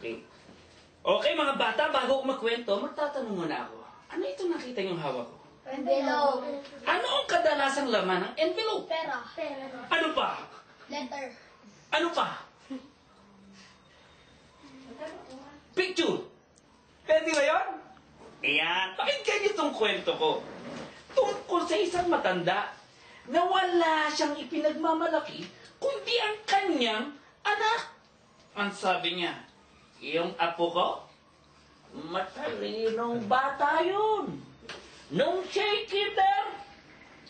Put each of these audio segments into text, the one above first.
Okay. Okay, mga bata, bago ako magkwento, magtatanong muna ako. Ano ito nakita niyong hawak ko? Envelope. Ano ang kadalasang laman ng envelope? Pera. Ano pa? Letter. Ano pa? Picture. Pwede ba yun? Ayan. Pakinggan niyo itong kwento ko. Tungkol sa isang matanda na wala siyang ipinagmamalaki kundi ang kanyang anak. Ang sabi niya, yung apo ko, matalinong bata yun. Nung siya'y kinder,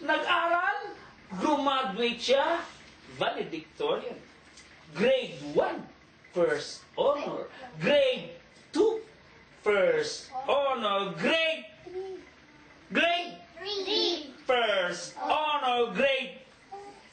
nag-aral, graduate siya, valedictorian. Grade 1, first honor. Grade 2, first honor. Grade 3. first honor. Grade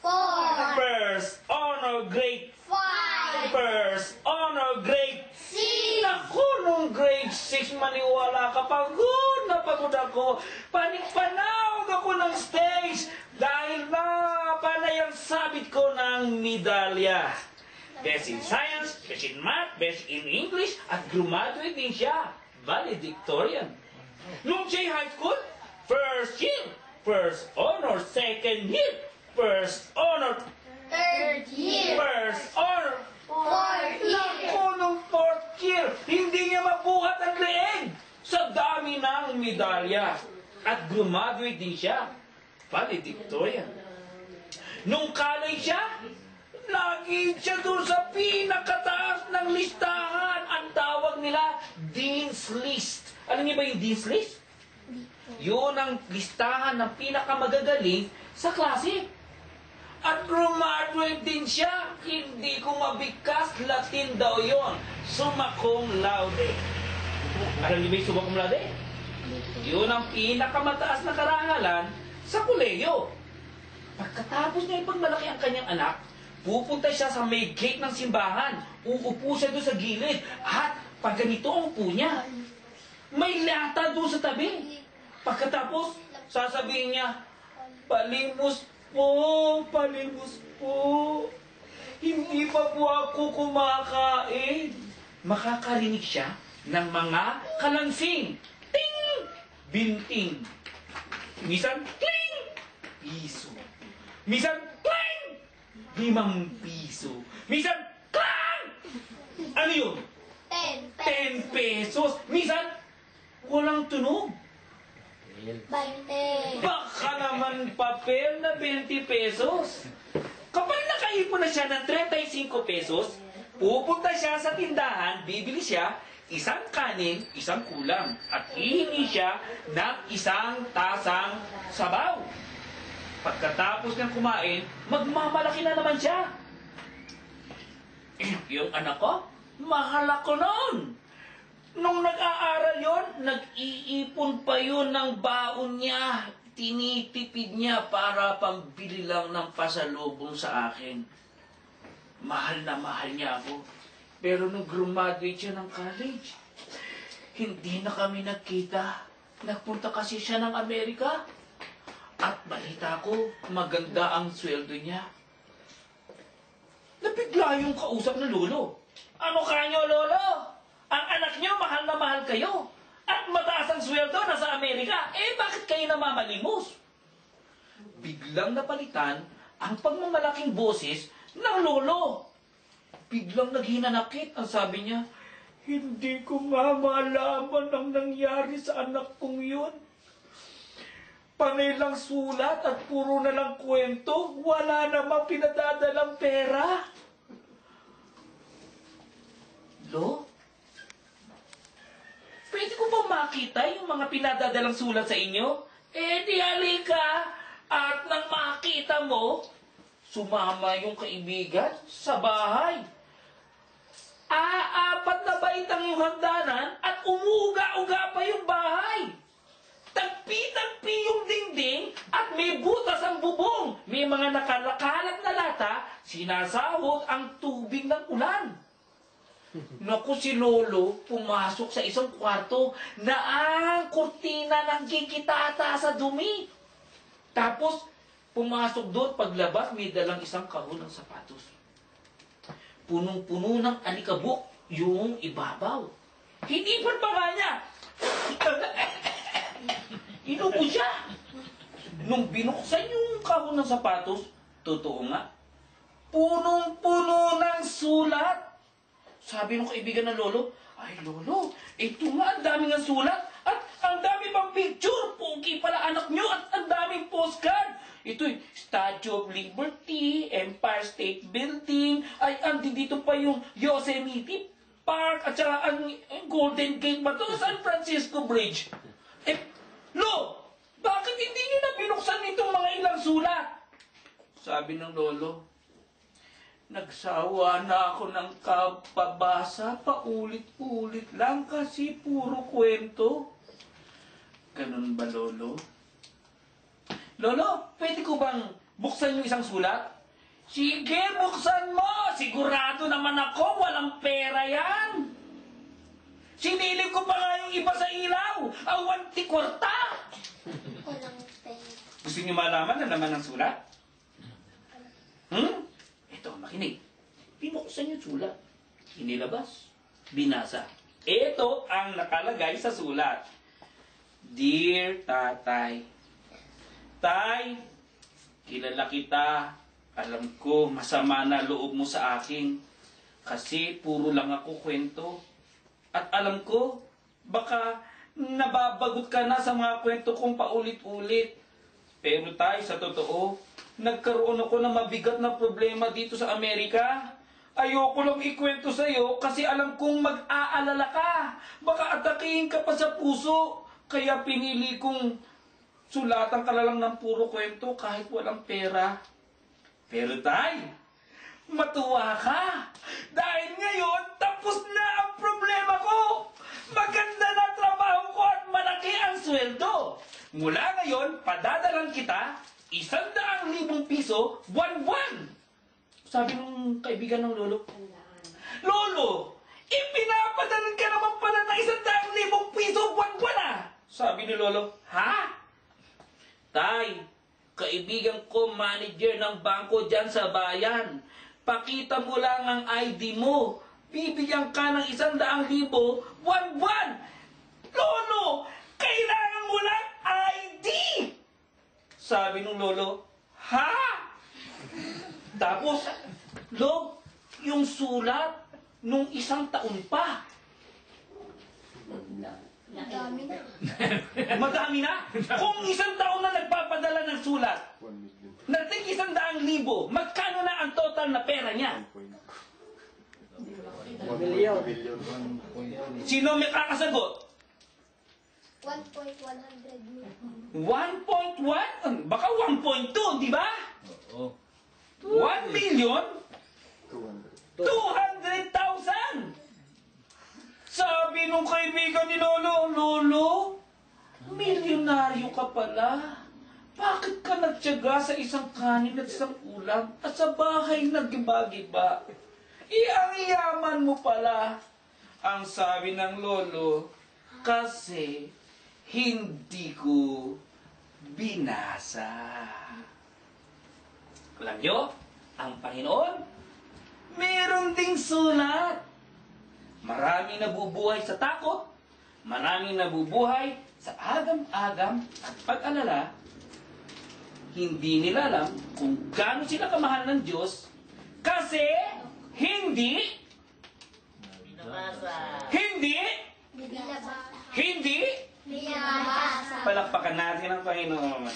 4. first honor. Grade 5. first honor. Grade 6. Naku, nung grade 6, maniwala ka, pagod na pagod ako. Panik-panawag ako ng stage dahil na panay ang sabit ko ng medalya. Best in science, best in math, best in English, at graduate din siya. Valedictorian. Nung siya'y high school, first year, first honor. Second year, first honor. 3rd year. First honor. 4th year. Naku, nung fourth year, hindi niya mabuhat ang leeg sa dami ng medalya. At graduate din siya. Valedictorian. Nung college siya, lagi siya doon sa pinakataas ng listahan. Ang tawag nila, Dean's List. Alam niyo ba yung Dean's List? Yun ang listahan ng pinakamagagaling sa klase. At graduate din siya. Hindi ko mabigkas, Latin daw yon. Summa cum laude. Alam niyo ba yung summa cum laude? Yun ang pinakamataas na karangalan sa kolehiyo. Pagkatapos niya ipagmalaki ang kanyang anak, pupunta siya sa may gate ng simbahan. Uupo siya doon sa gilid. At pag ganito ang upo niya, may lata doon sa tabi. Pagkatapos, sasabihin niya, palimos po. Hindi pa po ako kumakain. Makakarinig siya ng mga kalansing. Ting! Binting. Misan, kling! Piso. Misan, kling! 5 piso. Misan, klang! Ano yun? 10 pesos. Misan, walang tunog. 20. Baka naman papel na 20 pesos. Kapag nakaipon na siya ng 35 pesos, pupunta siya sa tindahan, bibili siya isang kanin, isang kulam, at hihingi siya ng isang tasang sabaw. Pagkatapos niyang kumain, magmamalaki na naman siya. Yung anak ko, mahal ako noon. Nung nag-aaral yon, nag-iipon pa yun ng baon niya. Tinitipid niya para pambili lang ng pasalubong sa akin. Mahal na mahal niya ako. Pero nung graduate siya ng college, hindi na kami nagkita. Nagpunta kasi siya ng Amerika. At balita ko, maganda ang sweldo niya. Nabigla yung kausap na lolo. Ano kanyo, lolo? Ang anak niyo, mahal na mahal kayo. At mataas ang sweldo na sa Amerika. Bakit kayo namamalimos? Biglang napalitan ang pagmamalaking boses ng lolo. Biglang naghinanakit. Ang sabi niya, hindi ko mamalaman ang nangyari sa anak kong yun. Panay lang sulat at puro na lang kwento. Wala namang pinadadalang pera. Lo? Pwede ko ba makita yung mga pinadadalang sulat sa inyo? Di halika. At nang makita mo, sumama yung kaibigan sa bahay. Apat na baitang yung hagdanan at umuuga-uga pa yung bahay. Tagpi-tagpi yung dingding at may butas ang bubong. May mga nakalakalat na lata, sinasahod ang tubig ng ulan. Naku, si Lolo pumasok sa isang kwarto na ang kurtina nagkikitata sa dumi. Tapos, pumasok doon, paglabas, may dalang isang kahon ng sapatos. Punong-puno ng alikabok yung ibabaw. Hinipan pa nga niya. Inubo siya. Nung binuksan yung kahon ng sapatos, totoo nga, punong-puno ng sulat. Sabi ng kaibigan ng lolo, ay lolo, ito nga, ang dami ng sulat. At ang dami pang picture. Pogi pala anak nyo at ang daming postcard. Ito'y Statue of Liberty, Empire State Building, ay andi dito pa yung Yosemite Park, at saka ang Golden Gate ba to, San Francisco Bridge. Lo, bakit hindi nyo na binuksan itong mga ilang sulat? Sabi ng lolo, nagsawa na ako ng kapabasa, paulit-ulit lang kasi puro kwento. Ganun ba, lolo? Lolo, pwede ko bang buksan yung isang sulat? Sige, buksan mo! Sigurado naman ako, walang pera yan! Sinilip ko pa nga yung iba sa ilaw! Ang 1 kwarta! Walang pera. Gusto niyo malaman na naman ang sulat? Ito, makinig. Binuksan yung sulat. Inilabas. Binasa. Ito ang nakalagay sa sulat. Dear Tatay, Tay, kilala kita. Alam ko, masama na loob mo sa akin. Kasi puro lang ako kwento. At alam ko, baka nababagot ka na sa mga kwento kong paulit-ulit. Pero Tay, sa totoo, nagkaroon ako ng mabigat na problema dito sa Amerika. Ayoko lang ikwento sa'yo kasi alam kong mag-aalala ka. Baka atakihin ka pa sa puso. Kaya pinili kong sulatan ka lang ng puro kwento kahit walang pera. Pero Tay, matuwa ka. Dahil ngayon, tapos na ang problema ko. Maganda na trabaho ko at malaki ang sweldo. Mula ngayon, padadalan kita 100,000 piso buwan-buwan. Sabi ng kaibigan ng lolo, Lolo, ipinapadalan ka naman pala ng 100,000 piso buwan-buwan ah. Sabi ni lolo, ha? Tay, kaibigan ko manager ng bangko dyan sa bayan. Pakita mo lang ang ID mo. Bibigyan ka ng 100,000 buwan-buwan. Lolo, kailangan mo lang ID. Sabi ng lolo, ha? Tapos, Lo, yung sulat nung 1 taon pa. Dami na. Madami na? Kung 1 taon na nagpapadala ng sulat, nating 100,000, magkano na ang total na pera niya? Sino may kakasagot? 1.100 million. 1.1? Baka 1.2, di ba? Oo. 1,200,000! Sabi nung kaibigan ni Lolo, Lolo, milyonaryo ka pala. Bakit ka nagtiyaga sa isang kanin at isang ulam at sa bahay naggiba-giba? Ang yaman mo pala. Ang sabi ng lolo, kasi hindi ko binasa. Alam nyo, ang Panginoon, meron ding sulat. Maraming nabubuhay sa takot, maraming nabubuhay sa agam-agam at pag-alala. Hindi nila alam kung gaano sila kamahal ng Diyos kasi hindi Binabasa. Palakpakan natin ang Panginoon.